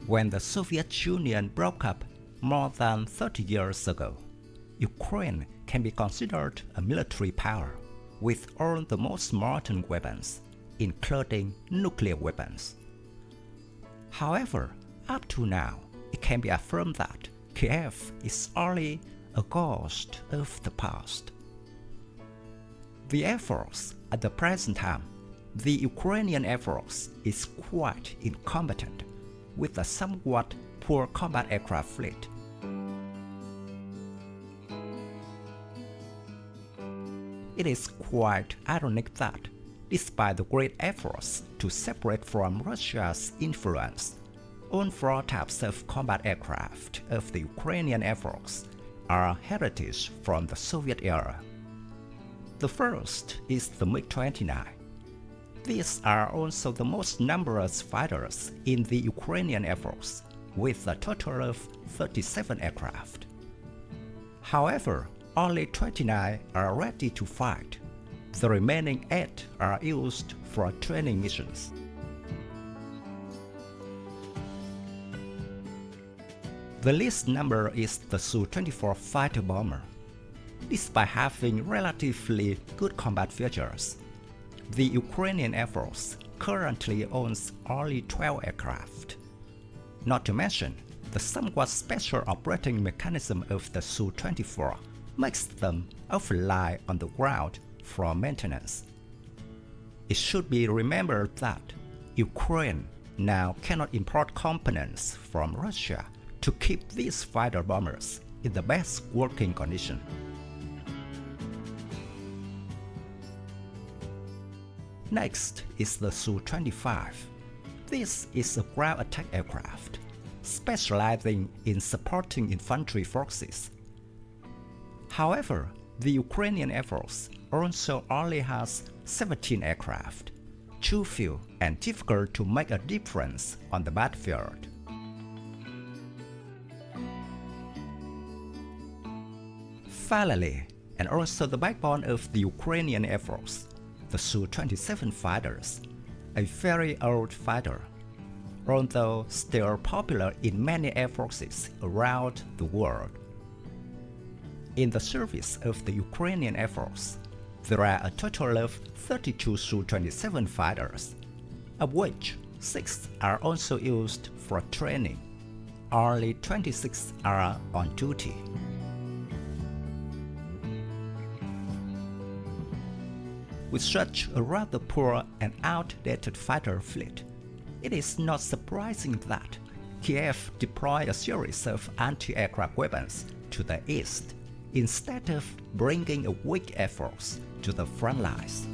When the Soviet Union broke up more than 30 years ago, Ukraine can be considered a military power with all the most modern weapons, including nuclear weapons. However, up to now, it can be affirmed that Kiev is only a ghost of the past. The Air Force at the present time, the Ukrainian Air Force is quite incompetent with a somewhat poor combat aircraft fleet. It is quite ironic that, despite the great efforts to separate from Russia's influence, all four types of combat aircraft of the Ukrainian Air Force are heritage from the Soviet era. The first is the MiG-29. These are also the most numerous fighters in the Ukrainian Air Force, with a total of 37 aircraft. However, only 29 are ready to fight. The remaining 8 are used for training missions. The least number is the Su-24 fighter bomber. Despite having relatively good combat features, the Ukrainian Air Force currently owns only 12 aircraft. Not to mention, the somewhat special operating mechanism of the Su-24 makes them often lie on the ground for maintenance. It should be remembered that Ukraine now cannot import components from Russia to keep these fighter bombers in the best working condition. Next is the Su-25. This is a ground attack aircraft, specializing in supporting infantry forces. However, the Ukrainian Air Force also only has 17 aircraft, too few and difficult to make a difference on the battlefield. Finally, and also the backbone of the Ukrainian Air Force, the Su-27 fighters, a very old fighter, although still popular in many air forces around the world. In the service of the Ukrainian Air Force, there are a total of 32 Su-27 fighters, of which 6 are also used for training. Only 26 are on duty. With such a rather poor and outdated fighter fleet, it is not surprising that Kiev deployed a series of anti-aircraft weapons to the east instead of bringing a weak air force to the front lines.